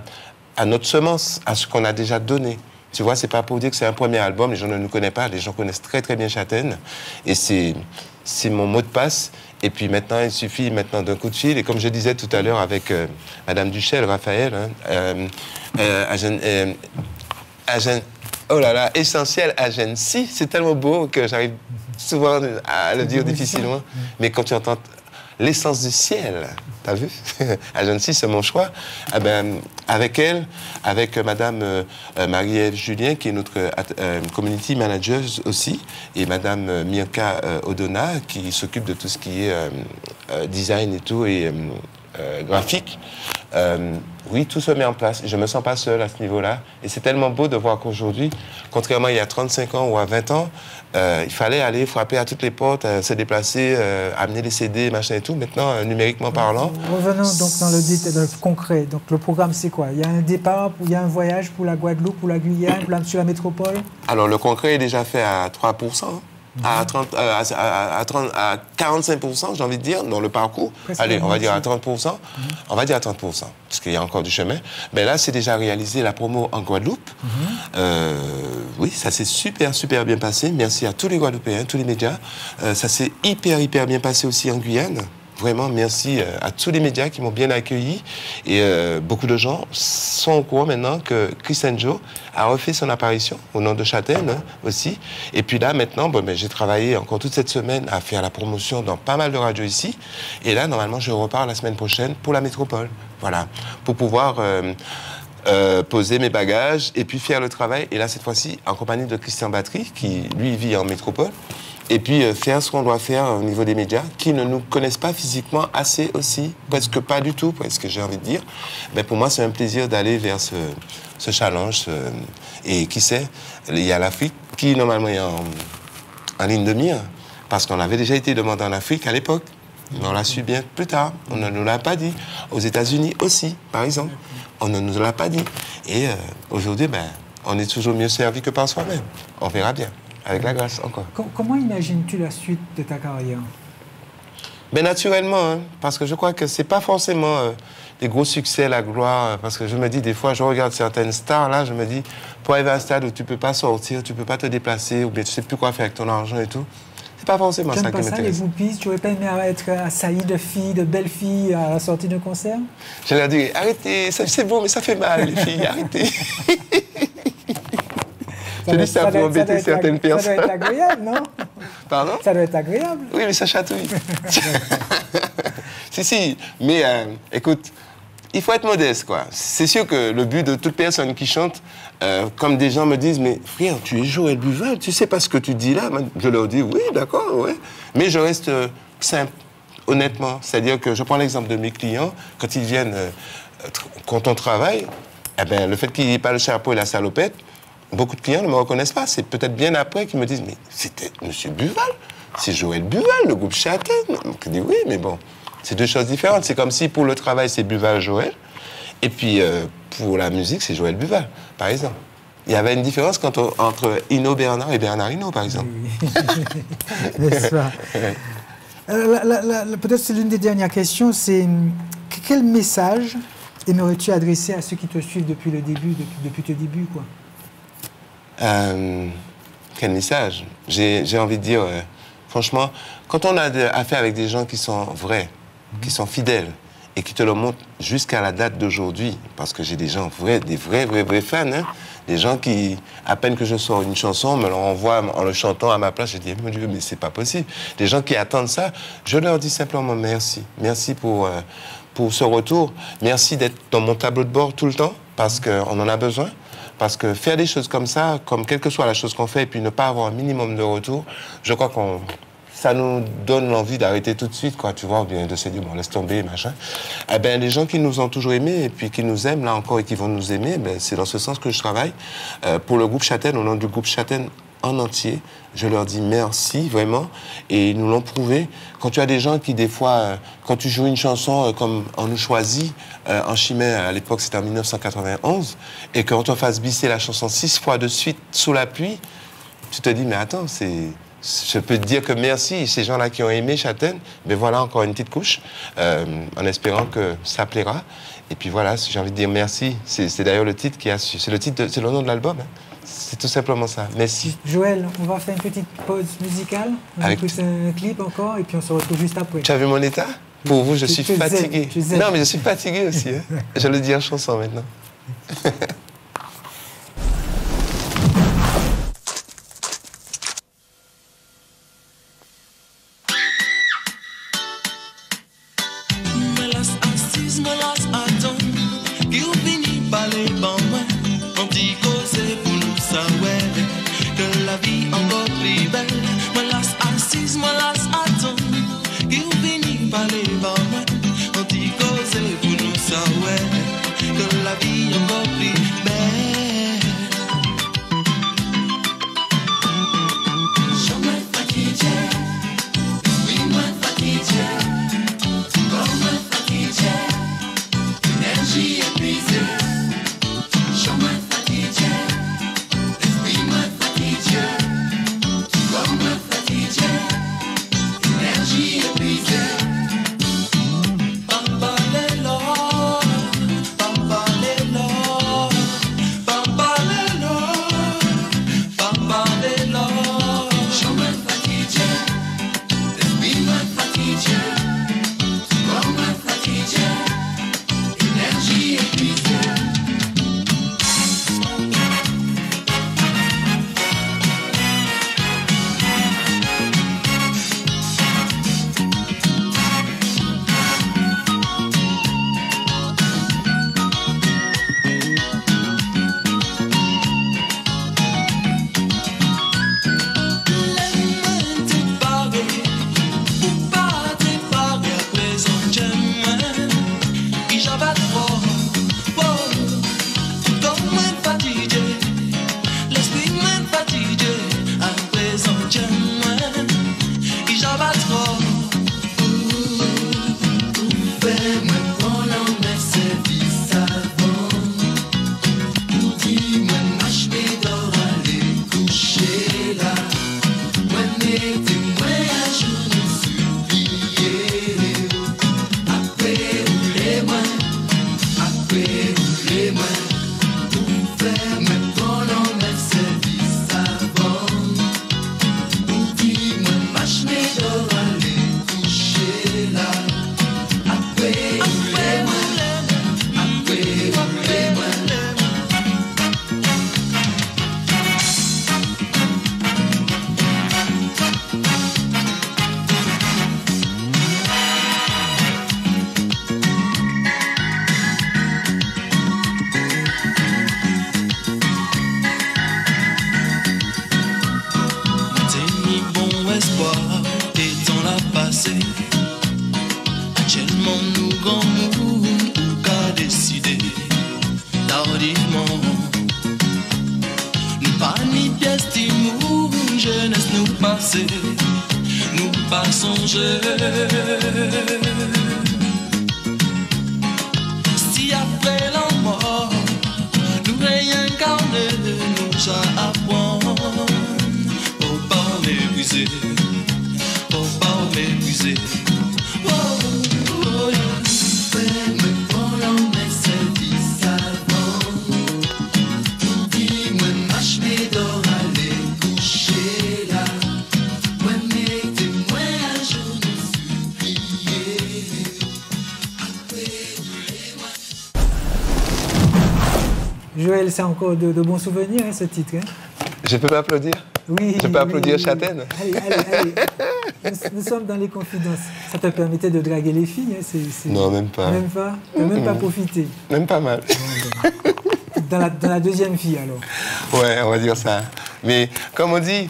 notre semence, à ce qu'on a déjà donné. Tu vois, c'est pas pour dire que c'est un premier album, les gens ne nous connaissent pas, les gens connaissent très très bien Châtaigne, et c'est mon mot de passe. Et puis maintenant, il suffit maintenant d'un coup de fil, et comme je disais tout à l'heure avec Madame Duchel, Raphaël, hein, oh là là, essentiel à Gency, c'est tellement beau que j'arrive souvent à le dire difficilement, mais quand tu entends l'essence du ciel, t'as vu? À Gency, c'est mon choix. Eh ben, avec elle, avec Madame Marie-Ève Julien, qui est notre community manager aussi, et Madame Mirka Odona, qui s'occupe de tout ce qui est design et tout, et graphique. Oui, tout se met en place. Je ne me sens pas seul à ce niveau-là. Et c'est tellement beau de voir qu'aujourd'hui, contrairement à il y a 35 ans ou à 20 ans, il fallait aller frapper à toutes les portes, se déplacer, amener les CD, machin et tout. Maintenant, numériquement parlant... Revenons donc dans le concret. Donc le programme, c'est quoi? Il y a un départ, il y a un voyage pour la Guadeloupe, pour la Guyane, sur la métropole? Alors, le concret est déjà fait à 3%. À 45%, j'ai envie de dire, dans le parcours. Allez, on va dire à 30%. On va dire à 30%, parce qu'il y a encore du chemin. Mais là, c'est déjà réalisé la promo en Guadeloupe. Oui, ça s'est super, super bien passé. Merci à tous les Guadeloupéens, tous les médias. Ça s'est hyper, hyper bien passé aussi en Guyane. Vraiment, merci à tous les médias qui m'ont bien accueilli. Et beaucoup de gens sont au courant maintenant que Chris Joe a refait son apparition au nom de Châtaigne aussi. Et puis là, maintenant, bon, ben, j'ai travaillé encore toute cette semaine à faire la promotion dans pas mal de radios ici. Et là, normalement, je repars la semaine prochaine pour la métropole. Voilà, pour pouvoir poser mes bagages et puis faire le travail. Et là, cette fois-ci, en compagnie de Christian Battery, qui, lui, vit en métropole. Et puis faire ce qu'on doit faire au niveau des médias, qui ne nous connaissent pas physiquement assez aussi, presque pas du tout, presque j'ai envie de dire. Mais pour moi, c'est un plaisir d'aller vers ce challenge. Et qui sait, il y a l'Afrique qui, normalement, est en ligne de mire, parce qu'on avait déjà été demandé en Afrique à l'époque. Mais on l'a su bien plus tard. On ne nous l'a pas dit. Aux États-Unis aussi, par exemple. On ne nous l'a pas dit. Et aujourd'hui, ben, on est toujours mieux servi que par soi-même. On verra bien. Avec la grâce, encore. Comment imagines-tu la suite de ta carrière? Mais naturellement, hein, parce que je crois que c'est pas forcément des gros succès, la gloire, parce que je me dis, des fois, je regarde certaines stars, là, je me dis, pour arriver à un stade où tu peux pas sortir, tu peux pas te déplacer, ou bien tu sais plus quoi faire avec ton argent et tout, c'est pas forcément ça qui m'intéresse. Tu n'aimes pas ça, les groupies? Tu aurais pas aimé être assailli de filles, de belles filles à la sortie d'un concert? Je leur dis, arrêtez, c'est bon, mais ça fait mal, les filles, arrêtez. Je dis ça pour embêter certaines personnes. Ça doit être agréable, non? Pardon? Ça doit être agréable. Oui, mais ça chatouille. Si. Mais écoute, il faut être modeste, quoi. C'est sûr que le but de toute personne qui chante, comme des gens me disent, mais frère, tu es Joël Buval, tu sais pas ce que tu dis là? Je leur dis, oui, d'accord, ouais. Mais je reste simple, honnêtement. C'est-à-dire que je prends l'exemple de mes clients, quand ils viennent, quand on travaille, eh ben, le fait qu'il n'y ait pas le chapeau et la salopette, beaucoup de clients ne me reconnaissent pas. C'est peut-être bien après qu'ils me disent, mais c'était M. Buval, c'est Joël Buval, le groupe Châtaigne. Je dis oui, mais bon, c'est deux choses différentes. C'est comme si pour le travail, c'est Buval Joël, et puis pour la musique, c'est Joël Buval, par exemple. Il y avait une différence entre Hino Bernard et Bernard Hino, par exemple. Oui. N'est-ce pas? Peut-être c'est l'une des dernières questions, c'est quel message aimerais-tu adresser à ceux qui te suivent depuis le début, depuis tes débuts, quoi? quel message. J'ai envie de dire, franchement, quand on a affaire avec des gens qui sont vrais, qui sont fidèles, et qui te le montrent jusqu'à la date d'aujourd'hui, parce que j'ai des gens des vrais fans, hein, des gens qui, à peine que je sors une chanson, me l'envoient en le chantant à ma place, je dis, mon Dieu, mais c'est pas possible. Des gens qui attendent ça, je leur dis simplement merci. Merci pour ce retour. Merci d'être dans mon tableau de bord tout le temps, parce qu'on en a besoin. Parce que faire des choses comme ça, comme quelle que soit la chose qu'on fait, et puis ne pas avoir un minimum de retour, je crois ça nous donne l'envie d'arrêter tout de suite, quoi, tu vois, ou bien de se dire, bon, laisse tomber, machin. Eh bien, les gens qui nous ont toujours aimés, et puis qui nous aiment, là encore, et qui vont nous aimer, ben, c'est dans ce sens que je travaille. Pour le groupe Châtaigne, au nom du groupe Châtaigne en entier, je leur dis merci, vraiment, et ils nous l'ont prouvé. Quand tu as des gens qui, des fois, quand tu joues une chanson comme On nous choisit, en Chimère, à l'époque, c'était en 1991, et qu'on te fasse bisser la chanson 6 fois de suite sous la pluie, tu te dis, mais attends, je peux te dire que merci, ces gens-là qui ont aimé Châtaigne, mais voilà encore une petite couche, en espérant que ça plaira. Et puis voilà, j'ai envie de dire merci. C'est d'ailleurs le titre c'est le nom de l'album. Hein. C'est tout simplement ça. Merci. Joël, on va faire une petite pause musicale. On écoute un clip encore et puis on se retrouve juste après. Tu as vu mon état? Pour vous, je suis fatigué. Non, mais je suis fatigué aussi. Hein. Je le dis en chanson maintenant. Si après la mort, nous réincarner, nous apprendre, faut pas m'épuiser, faut pas m'épuiser. Coucher Joël, c'est encore de bons souvenirs, hein, ce titre. Hein? Je peux m'applaudir? Oui. Je peux applaudir Châtaine? Allez. Nous sommes dans les confidences. Ça te permettait de draguer les filles, hein? Non, même pas. Même pas? Tu n'as même pas profité? Même pas mal. Dans la deuxième fille, alors? Ouais, on va dire ça. Mais comme on dit,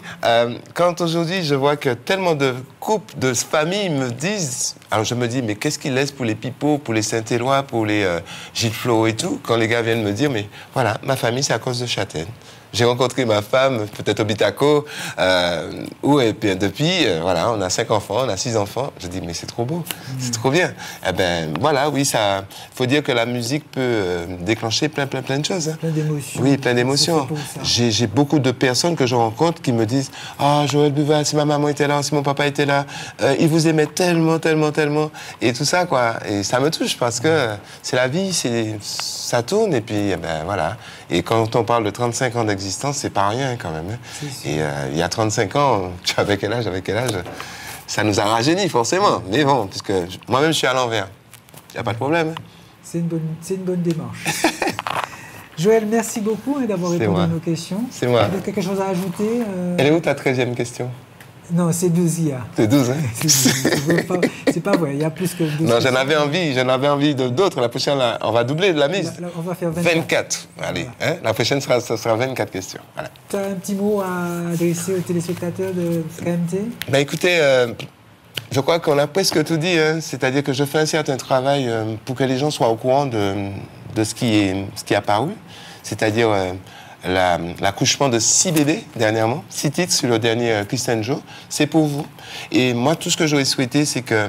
quand aujourd'hui je vois que tellement de couples, de familles me disent, alors je me dis, mais qu'est-ce qu'ils laissent pour les Pipo, pour les Saint-Éloi, pour les Gilles Flo et tout, quand les gars viennent me dire, mais voilà, ma famille c'est à cause de Châtaine. J'ai rencontré ma femme, peut-être au Bitaco, et puis depuis, voilà, on a 5 enfants, on a 6 enfants. Je dis, mais c'est trop beau, c'est trop bien. Eh ben, voilà, oui, ça, faut dire que la musique peut déclencher plein de choses. Hein. Plein d'émotions. Oui, plein d'émotions. J'ai beaucoup de personnes que je rencontre qui me disent, ah, Joël Buval, si ma maman était là, si mon papa était là, il vous aimait tellement, et tout ça, quoi. Et ça me touche parce que c'est la vie, ça tourne, et puis, eh ben, voilà. Et quand on parle de 35 ans d'existence, c'est pas rien quand même. Hein. Et il y a 35 ans, tu avais quel âge? Ça nous a rajeuni forcément. Mais bon, puisque moi-même je suis à l'envers. Il n'y a pas de problème. Hein. C'est une bonne démarche. Joël, merci beaucoup d'avoir répondu à nos questions. C'est moi. Tu as quelque chose à ajouter? Elle est où ta 13e question? Non, c'est 12 IA. C'est 12, hein? C'est pas vrai, il y a plus que 12. Non, j'en avais envie d'autres. La prochaine, on va doubler de la mise. On va faire 24. Allez, voilà. Hein? La prochaine, ça sera 24 questions. Voilà. Tu as un petit mot à adresser aux téléspectateurs de KMT? Ben écoutez, je crois qu'on a presque tout dit. Hein? C'est-à-dire que je fais un certain travail pour que les gens soient au courant de ce qui a paru. C'est-à-dire... l'accouchement de 6 bébés dernièrement, 6 titres sur le dernier Christian Joe, c'est pour vous. Et moi, tout ce que j'aurais souhaité, c'est que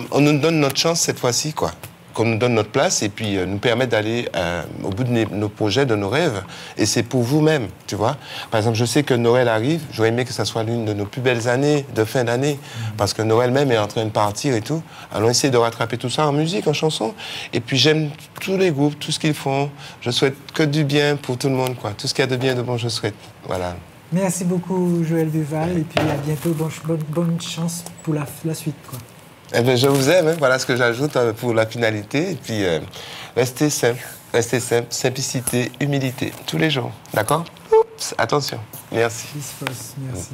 on nous donne notre chance cette fois-ci, quoi. Qu'on nous donne notre place et puis nous permettre d'aller au bout de nos projets, de nos rêves. Et c'est pour vous-même, tu vois. Par exemple, je sais que Noël arrive. J'aurais aimé que ça soit l'une de nos plus belles années de fin d'année. Parce que Noël même est en train de partir et tout. Allons essayer de rattraper tout ça en musique, en chanson. Et puis j'aime tous les groupes, tout ce qu'ils font. Je souhaite que du bien pour tout le monde, quoi. Tout ce qu'il y a de bien, de bon, je souhaite. Voilà. Merci beaucoup, Joël Buval. Et puis à bientôt. Bonne chance pour la suite, quoi. Eh bien, je vous aime, hein. Voilà ce que j'ajoute pour la finalité. Et puis, restez simple, simplicité, humilité, tous les jours. D'accord? Oups, attention. Merci. Merci.